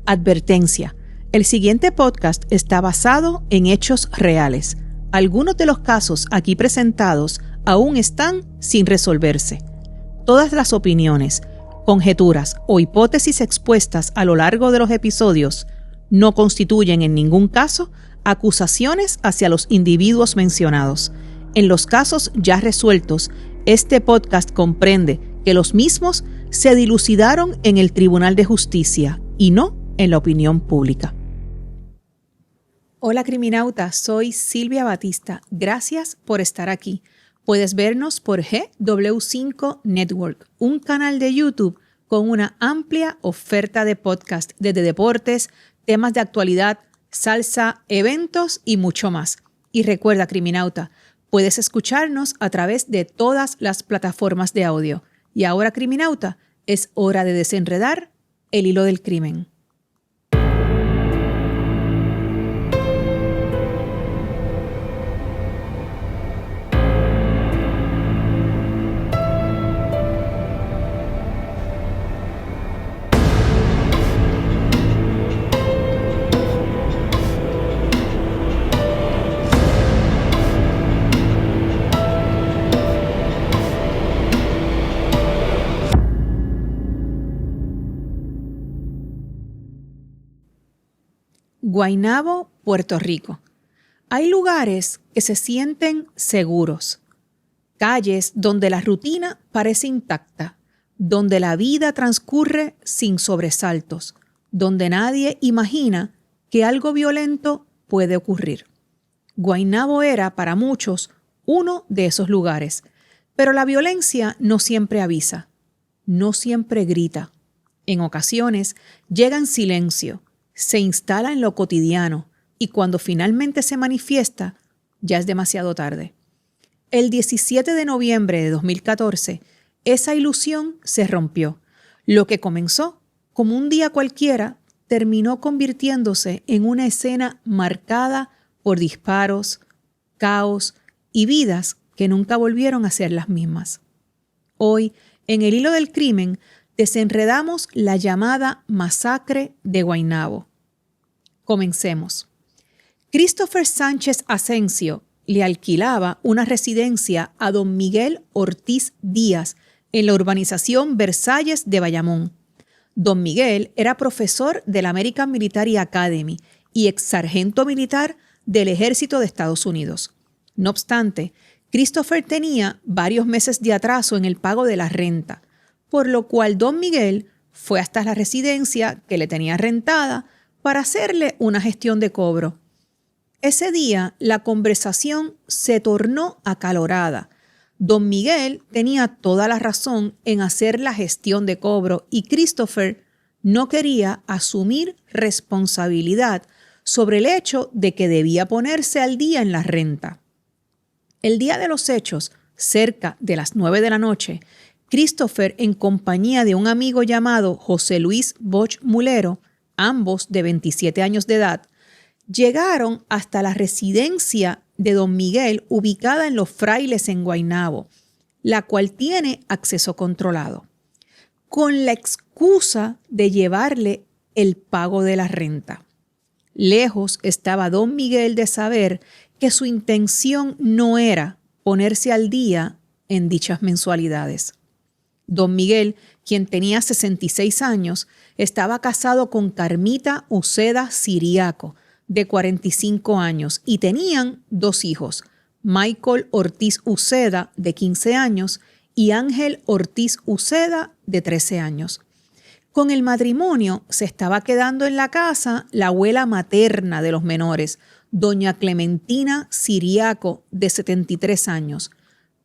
Advertencia: el siguiente podcast está basado en hechos reales. Algunos de los casos aquí presentados aún están sin resolverse. Todas las opiniones, conjeturas o hipótesis expuestas a lo largo de los episodios no constituyen en ningún caso acusaciones hacia los individuos mencionados. En los casos ya resueltos, este podcast comprende que los mismos se dilucidaron en el Tribunal de Justicia y no en la opinión pública. Hola criminauta, soy Silvia Batista. Gracias por estar aquí. Puedes vernos por GW5 Network, un canal de YouTube con una amplia oferta de podcast desde deportes, temas de actualidad, salsa, eventos y mucho más. Y recuerda, criminauta, puedes escucharnos a través de todas las plataformas de audio. Y ahora, criminauta, es hora de desenredar el hilo del crimen. Guaynabo, Puerto Rico. Hay lugares que se sienten seguros, calles donde la rutina parece intacta, donde la vida transcurre sin sobresaltos, donde nadie imagina que algo violento puede ocurrir. Guaynabo era, para muchos, uno de esos lugares, pero la violencia no siempre avisa, no siempre grita. En ocasiones llega en silencio, se instala en lo cotidiano y cuando finalmente se manifiesta, ya es demasiado tarde. El 17 de noviembre de 2014, esa ilusión se rompió. Lo que comenzó como un día cualquiera terminó convirtiéndose en una escena marcada por disparos, caos y vidas que nunca volvieron a ser las mismas. Hoy, en el hilo del crimen, desenredamos la llamada masacre de Guaynabo. Comencemos. Christopher Sánchez Asensio le alquilaba una residencia a don Miguel Ortiz Díaz en la urbanización Versalles de Bayamón. Don Miguel era profesor de la American Military Academy y exsargento militar del Ejército de Estados Unidos. No obstante, Christopher tenía varios meses de atraso en el pago de la renta, por lo cual don Miguel fue hasta la residencia que le tenía rentada para hacerle una gestión de cobro. Ese día la conversación se tornó acalorada. Don Miguel tenía toda la razón en hacer la gestión de cobro y Christopher no quería asumir responsabilidad sobre el hecho de que debía ponerse al día en la renta. El día de los hechos, cerca de las 9 de la noche, Christopher, en compañía de un amigo llamado José Luis Boch Mulero, ambos de 27 años de edad, llegaron hasta la residencia de don Miguel ubicada en Los Frailes en Guaynabo, la cual tiene acceso controlado, con la excusa de llevarle el pago de la renta. Lejos estaba don Miguel de saber que su intención no era ponerse al día en dichas mensualidades. Don Miguel, quien tenía 66 años, estaba casado con Carmita Uceda Siriaco, de 45 años, y tenían 2 hijos, Michael Ortiz Uceda, de 15 años, y Ángel Ortiz Uceda, de 13 años. Con el matrimonio se estaba quedando en la casa la abuela materna de los menores, doña Clementina Siriaco, de 73 años.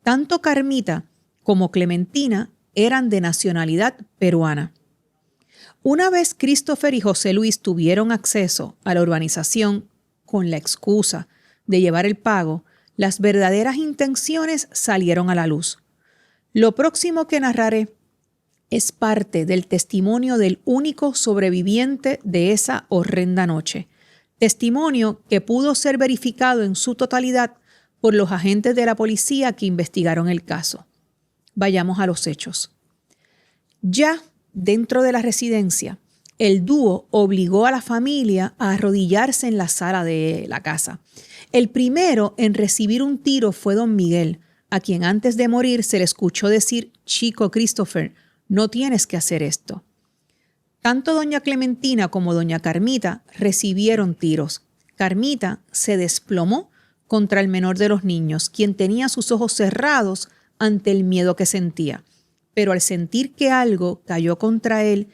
Tanto Carmita como Clementina eran de nacionalidad peruana. Una vez Christopher y José Luis tuvieron acceso a la urbanización con la excusa de llevar el pago, las verdaderas intenciones salieron a la luz. Lo próximo que narraré es parte del testimonio del único sobreviviente de esa horrenda noche, testimonio que pudo ser verificado en su totalidad por los agentes de la policía que investigaron el caso. Vayamos a los hechos. Ya dentro de la residencia, el dúo obligó a la familia a arrodillarse en la sala de la casa. El primero en recibir un tiro fue don Miguel, a quien antes de morir se le escuchó decir: «Chico Christopher, no tienes que hacer esto». Tanto doña Clementina como doña Carmita recibieron tiros. Carmita se desplomó contra el menor de los niños, quien tenía sus ojos cerrados ante el miedo que sentía. Pero al sentir que algo cayó contra él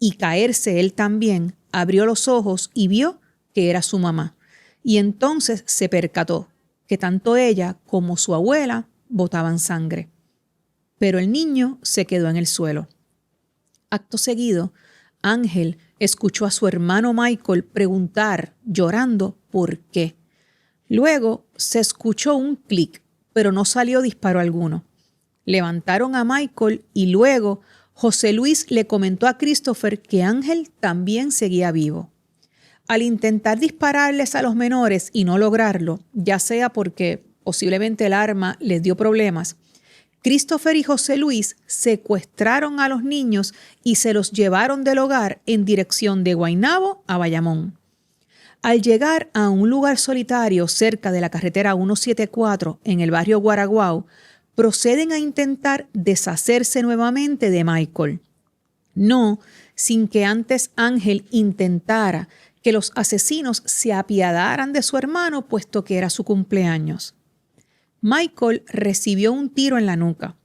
y caerse él también, abrió los ojos y vio que era su mamá. Y entonces se percató que tanto ella como su abuela botaban sangre. Pero el niño se quedó en el suelo. Acto seguido, Ángel escuchó a su hermano Michael preguntar, llorando, ¿por qué? Luego se escuchó un clic, pero no salió disparo alguno. Levantaron a Michael y luego José Luis le comentó a Christopher que Ángel también seguía vivo. Al intentar dispararles a los menores y no lograrlo, ya sea porque posiblemente el arma les dio problemas, Christopher y José Luis secuestraron a los niños y se los llevaron del hogar en dirección de Guaynabo a Bayamón. Al llegar a un lugar solitario cerca de la carretera 174 en el barrio Guaraguao, proceden a intentar deshacerse nuevamente de Michael. No sin que antes Ángel intentara que los asesinos se apiadaran de su hermano, puesto que era su cumpleaños. Michael recibió un tiro en la nuca,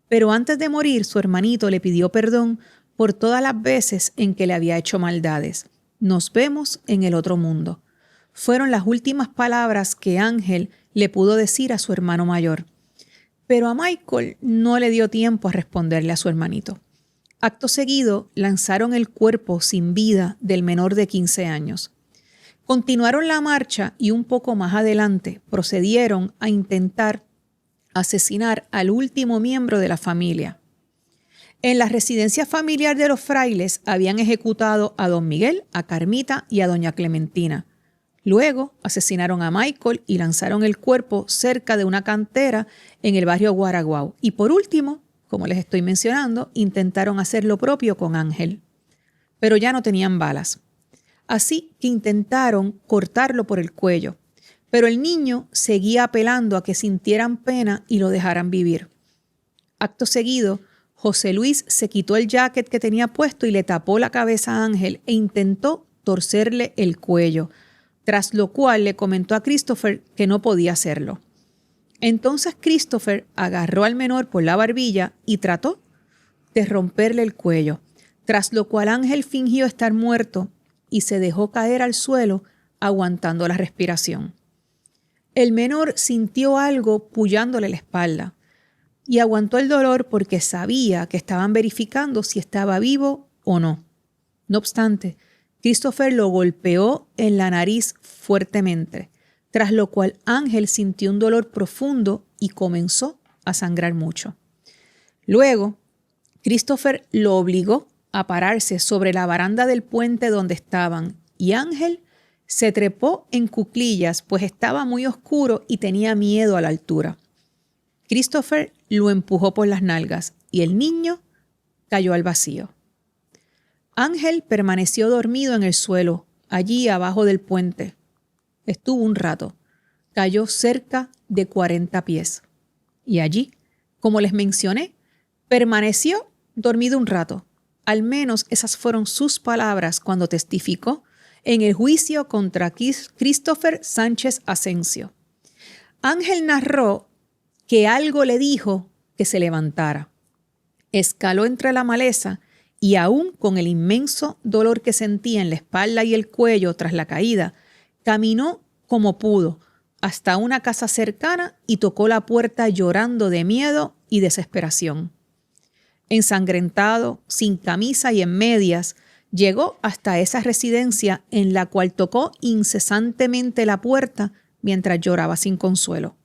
pero antes de morir su hermanito le pidió perdón por todas las veces en que le había hecho maldades. Nos vemos en el otro mundo. Fueron las últimas palabras que Ángel le pudo decir a su hermano mayor. Pero a Michael no le dio tiempo a responderle a su hermanito. Acto seguido, lanzaron el cuerpo sin vida del menor de 15 años. Continuaron la marcha y un poco más adelante procedieron a intentar asesinar al último miembro de la familia. En la residencia familiar de los frailes habían ejecutado a don Miguel, a Carmita y a doña Clementina. Luego asesinaron a Michael y lanzaron el cuerpo cerca de una cantera en el barrio Guaraguao. Y por último, como les estoy mencionando, intentaron hacer lo propio con Ángel. Pero ya no tenían balas. Así que intentaron cortarlo por el cuello. Pero el niño seguía apelando a que sintieran pena y lo dejaran vivir. Acto seguido, José Luis se quitó el jacket que tenía puesto y le tapó la cabeza a Ángel e intentó torcerle el cuello, tras lo cual le comentó a Christopher que no podía hacerlo. Entonces Christopher agarró al menor por la barbilla y trató de romperle el cuello, tras lo cual Ángel fingió estar muerto y se dejó caer al suelo aguantando la respiración. El menor sintió algo pullándole la espalda y aguantó el dolor porque sabía que estaban verificando si estaba vivo o no. No obstante, Christopher lo golpeó en la nariz fuertemente, tras lo cual Ángel sintió un dolor profundo y comenzó a sangrar mucho. Luego, Christopher lo obligó a pararse sobre la baranda del puente donde estaban y Ángel se trepó en cuclillas, pues estaba muy oscuro y tenía miedo a la altura. Christopher lo empujó por las nalgas y el niño cayó al vacío. Ángel permaneció dormido en el suelo, allí abajo del puente. Estuvo un rato. Cayó cerca de 40 pies. Y allí, como les mencioné, permaneció dormido un rato. Al menos esas fueron sus palabras cuando testificó en el juicio contra Christopher Sánchez Asensio. Ángel narró que algo le dijo que se levantara. Escaló entre la maleza y aún con el inmenso dolor que sentía en la espalda y el cuello tras la caída, caminó como pudo hasta una casa cercana y tocó la puerta llorando de miedo y desesperación. Ensangrentado, sin camisa y en medias, llegó hasta esa residencia en la cual tocó incesantemente la puerta mientras lloraba sin consuelo.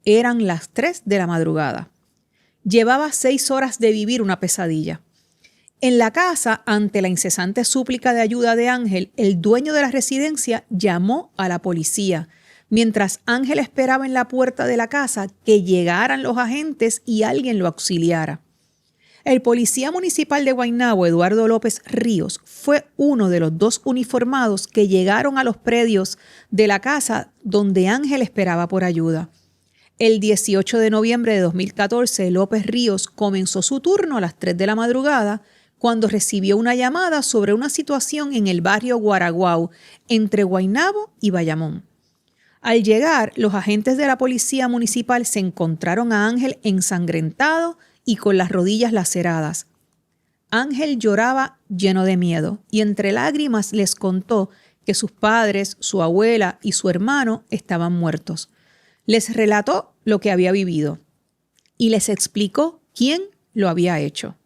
Eran las 3 de la madrugada. Llevaba 6 horas de vivir una pesadilla. En la casa, ante la incesante súplica de ayuda de Ángel, el dueño de la residencia llamó a la policía, mientras Ángel esperaba en la puerta de la casa que llegaran los agentes y alguien lo auxiliara. El policía municipal de Guaynabo, Eduardo López Ríos, fue uno de los 2 uniformados que llegaron a los predios de la casa donde Ángel esperaba por ayuda. El 18 de noviembre de 2014, López Ríos comenzó su turno a las 3 de la madrugada cuando recibió una llamada sobre una situación en el barrio Guaraguao, entre Guaynabo y Bayamón. Al llegar, los agentes de la policía municipal se encontraron a Ángel ensangrentado y con las rodillas laceradas. Ángel lloraba lleno de miedo y entre lágrimas les contó que sus padres, su abuela y su hermano estaban muertos. Les relató lo que había vivido y les explicó quién lo había hecho.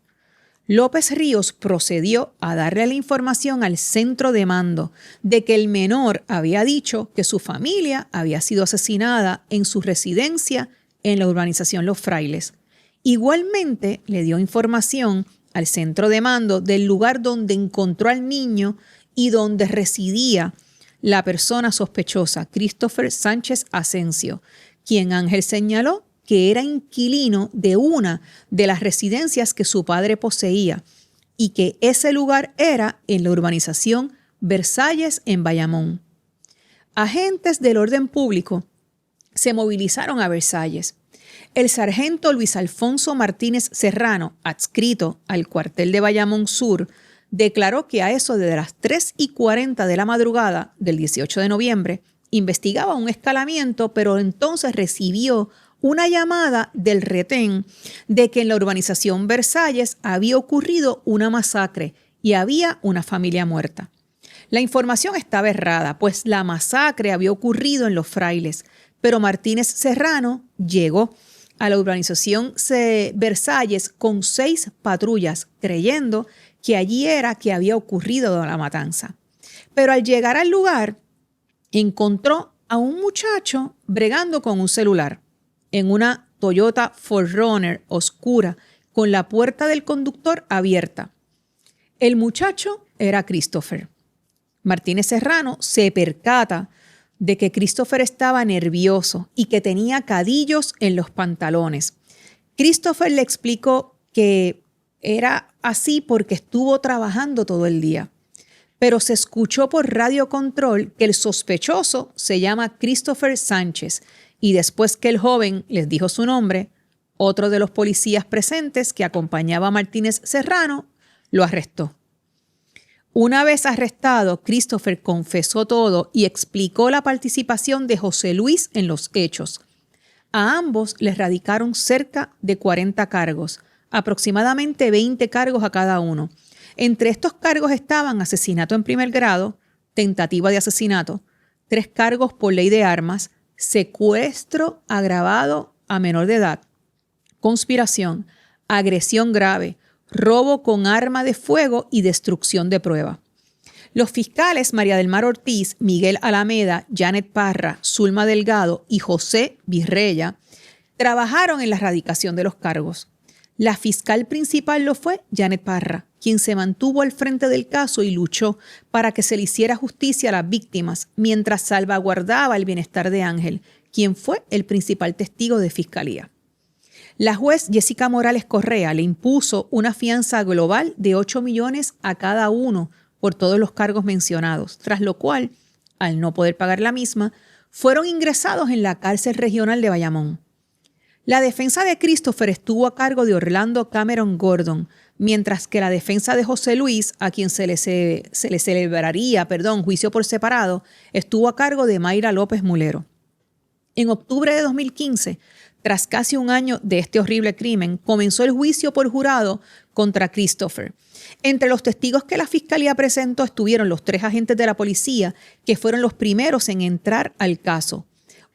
López Ríos procedió a darle la información al centro de mando de que el menor había dicho que su familia había sido asesinada en su residencia en la urbanización Los Frailes. Igualmente le dio información al centro de mando del lugar donde encontró al niño y donde residía la persona sospechosa, Christopher Sánchez Asensio, quien Ángel señaló que era inquilino de una de las residencias que su padre poseía y que ese lugar era en la urbanización Versalles en Bayamón. Agentes del orden público se movilizaron a Versalles. El sargento Luis Alfonso Martínez Serrano, adscrito al cuartel de Bayamón Sur, declaró que a eso de las 3:40 de la madrugada del 18 de noviembre investigaba un escalamiento, pero entonces recibió una llamada del retén de que en la urbanización Versalles había ocurrido una masacre y había una familia muerta. La información estaba errada, pues la masacre había ocurrido en Los Frailes, pero Martínez Serrano llegó a la urbanización Versalles con 6 patrullas, creyendo que allí era que había ocurrido la matanza. Pero al llegar al lugar, encontró a un muchacho bregando con un celular en una Toyota 4Runner oscura con la puerta del conductor abierta. El muchacho era Christopher. Martínez Serrano se percata de que Christopher estaba nervioso y que tenía cadillos en los pantalones. Christopher le explicó que era así porque estuvo trabajando todo el día. Pero se escuchó por radio control que el sospechoso se llama Christopher Sánchez y después que el joven les dijo su nombre, otro de los policías presentes que acompañaba a Martínez Serrano lo arrestó. Una vez arrestado, Christopher confesó todo y explicó la participación de José Luis en los hechos. A ambos les radicaron cerca de 40 cargos, aproximadamente 20 cargos a cada uno. Entre estos cargos estaban asesinato en primer grado, tentativa de asesinato, 3 cargos por ley de armas, secuestro agravado a menor de edad, conspiración, agresión grave, robo con arma de fuego y destrucción de prueba. Los fiscales María del Mar Ortiz, Miguel Alameda, Janet Parra, Zulma Delgado y José Virreya trabajaron en la radicación de los cargos. La fiscal principal lo fue Janet Parra, quien se mantuvo al frente del caso y luchó para que se le hiciera justicia a las víctimas mientras salvaguardaba el bienestar de Ángel, quien fue el principal testigo de fiscalía. La juez Jessica Morales Correa le impuso una fianza global de 8 millones a cada uno por todos los cargos mencionados, tras lo cual, al no poder pagar la misma, fueron ingresados en la cárcel regional de Bayamón. La defensa de Christopher estuvo a cargo de Orlando Cameron Gordon, mientras que la defensa de José Luis, a quien se le celebraría juicio por separado, estuvo a cargo de Mayra López Mulero. En octubre de 2015, tras casi un año de este horrible crimen, comenzó el juicio por jurado contra Christopher. Entre los testigos que la fiscalía presentó estuvieron los 3 agentes de la policía, que fueron los primeros en entrar al caso.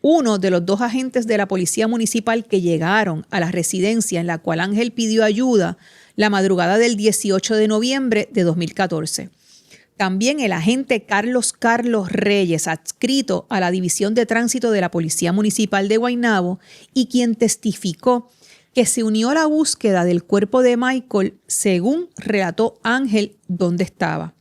Uno de los 2 agentes de la policía municipal que llegaron a la residencia en la cual Ángel pidió ayuda la madrugada del 18 de noviembre de 2014. También el agente Carlos Reyes, adscrito a la División de Tránsito de la Policía Municipal de Guaynabo y quien testificó que se unió a la búsqueda del cuerpo de Michael, según relató Ángel dónde estaba.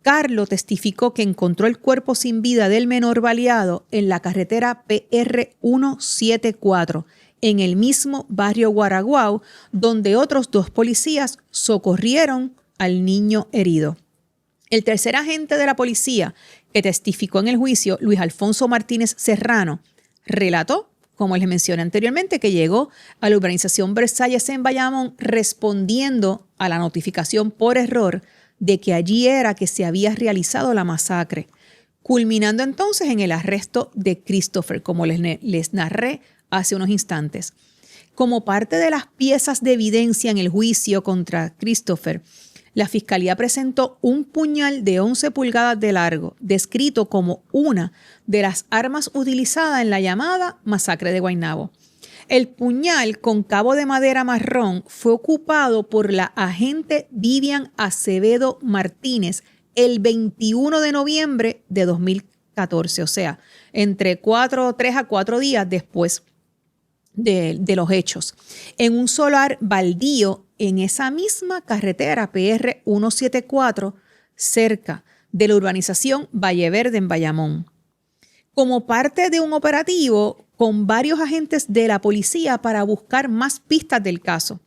Carlos testificó que encontró el cuerpo sin vida del menor baleado en la carretera PR 174 en el mismo barrio Guaraguao, donde otros 2 policías socorrieron al niño herido. El tercer agente de la policía que testificó en el juicio, Luis Alfonso Martínez Serrano, relató, como les mencioné anteriormente, que llegó a la urbanización Versalles en Bayamón respondiendo a la notificación por error de que allí era que se había realizado la masacre, culminando entonces en el arresto de Christopher, como les narré hace unos instantes. Como parte de las piezas de evidencia en el juicio contra Christopher, la Fiscalía presentó un puñal de 11 pulgadas de largo, descrito como una de las armas utilizadas en la llamada masacre de Guaynabo. El puñal con cabo de madera marrón fue ocupado por la agente Vivian Acevedo Martínez el 21 de noviembre de 2014, o sea, entre 3 a 4 días después de los hechos, en un solar baldío en esa misma carretera PR 174 cerca de la urbanización Valle Verde en Bayamón. Como parte de un operativo con varios agentes de la policía para buscar más pistas del caso.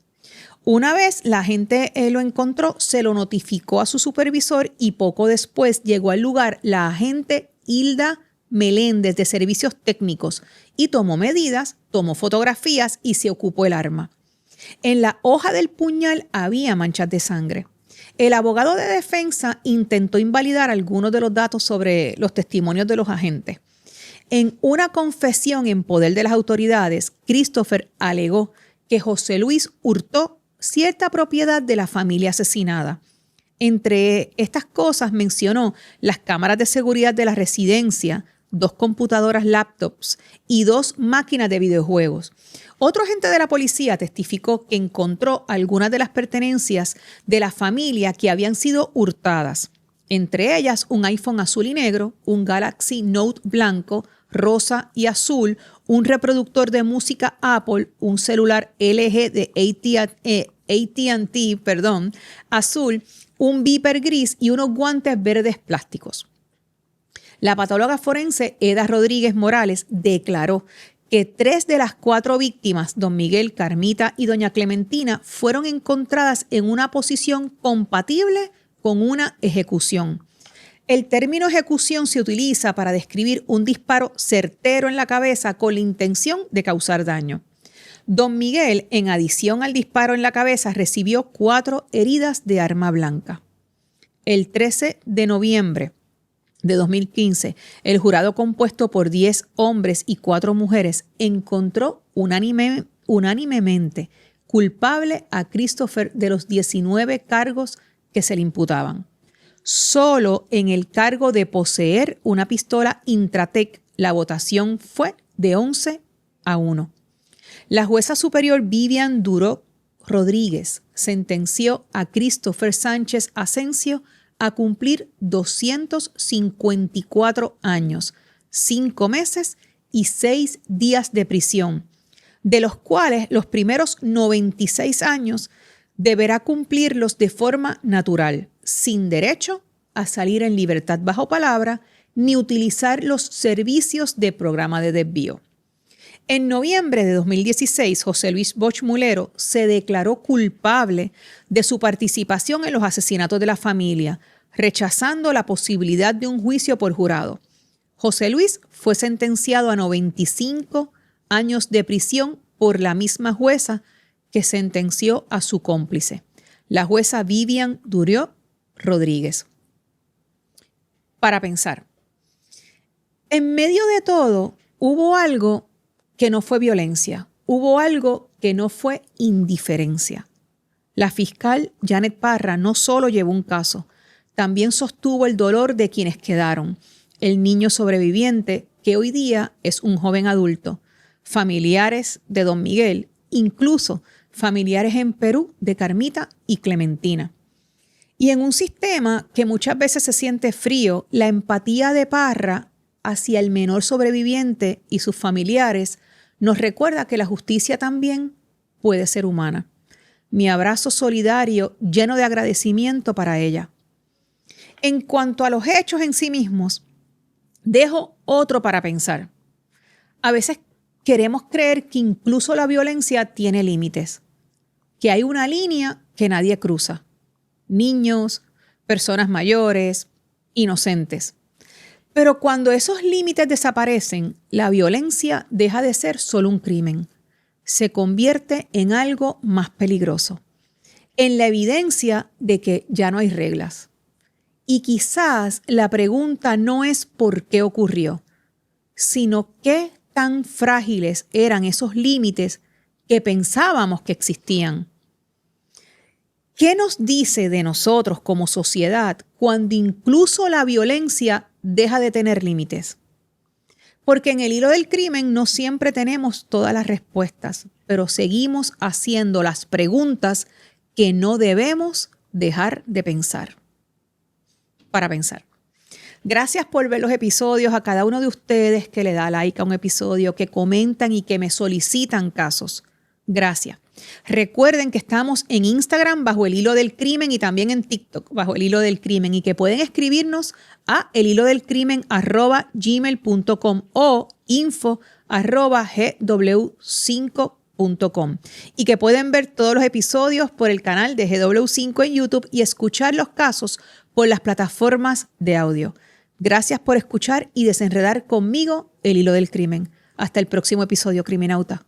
Una vez la gente lo encontró, se lo notificó a su supervisor y poco después llegó al lugar la agente Hilda Meléndez de Servicios Técnicos y tomó medidas, tomó fotografías y se ocupó el arma. En la hoja del puñal había manchas de sangre. El abogado de defensa intentó invalidar algunos de los datos sobre los testimonios de los agentes. En una confesión en poder de las autoridades, Christopher alegó que José Luis hurtó cierta propiedad de la familia asesinada. Entre estas cosas mencionó las cámaras de seguridad de la residencia, 2 computadoras laptops y 2 máquinas de videojuegos. Otro agente de la policía testificó que encontró algunas de las pertenencias de la familia que habían sido hurtadas, entre ellas un iPhone azul y negro, un Galaxy Note blanco, rosa y azul, un reproductor de música Apple, un celular LG de AT&T, azul, un beeper gris y unos guantes verdes plásticos. La patóloga forense Eda Rodríguez Morales declaró que 3 de las 4 víctimas, don Miguel, Carmita y doña Clementina, fueron encontradas en una posición compatible con una ejecución. El término ejecución se utiliza para describir un disparo certero en la cabeza con la intención de causar daño. Don Miguel, en adición al disparo en la cabeza, recibió 4 heridas de arma blanca. El 13 de noviembre de 2015, el jurado compuesto por 10 hombres y 4 mujeres encontró unánimemente culpable a Christopher de los 19 cargos que se le imputaban. Solo en el cargo de poseer una pistola Intratec, la votación fue de 11-1. La jueza superior Vivian Duró Rodríguez sentenció a Christopher Sánchez Asensio a cumplir 254 años, 5 meses y 6 días de prisión, de los cuales los primeros 96 años deberá cumplirlos de forma natural, sin derecho a salir en libertad bajo palabra ni utilizar los servicios de programa de desvío. En noviembre de 2016, José Luis Bosch Mulero se declaró culpable de su participación en los asesinatos de la familia, rechazando la posibilidad de un juicio por jurado. José Luis fue sentenciado a 95 años de prisión por la misma jueza que sentenció a su cómplice, la jueza Vivian Duró Rodríguez. Para pensar, en medio de todo, hubo algo que no fue violencia, hubo algo que no fue indiferencia. La fiscal Janet Parra no solo llevó un caso, también sostuvo el dolor de quienes quedaron, el niño sobreviviente que hoy día es un joven adulto, familiares de don Miguel, incluso familiares en Perú de Carmita y Clementina. Y en un sistema que muchas veces se siente frío, la empatía de Parra hacia el menor sobreviviente y sus familiares nos recuerda que la justicia también puede ser humana. Mi abrazo solidario lleno de agradecimiento para ella. En cuanto a los hechos en sí mismos, dejo otro para pensar. A veces queremos creer que incluso la violencia tiene límites, que hay una línea que nadie cruza. Niños, personas mayores, inocentes. Pero cuando esos límites desaparecen, la violencia deja de ser solo un crimen. Se convierte en algo más peligroso, en la evidencia de que ya no hay reglas. Y quizás la pregunta no es por qué ocurrió, sino qué tan frágiles eran esos límites que pensábamos que existían. ¿Qué nos dice de nosotros como sociedad cuando incluso la violencia deja de tener límites? Porque en el hilo del crimen no siempre tenemos todas las respuestas, pero seguimos haciendo las preguntas que no debemos dejar de pensar. Para pensar. Gracias por ver los episodios, a cada uno de ustedes que le da like a un episodio, que comentan y que me solicitan casos. Gracias. Recuerden que estamos en Instagram bajo el hilo del crimen y también en TikTok bajo el hilo del crimen y que pueden escribirnos a elhilodelcrimen@gmail.com o info@gw5.com y que pueden ver todos los episodios por el canal de GW5 en YouTube y escuchar los casos por las plataformas de audio. Gracias por escuchar y desenredar conmigo el hilo del crimen. Hasta el próximo episodio, Criminauta.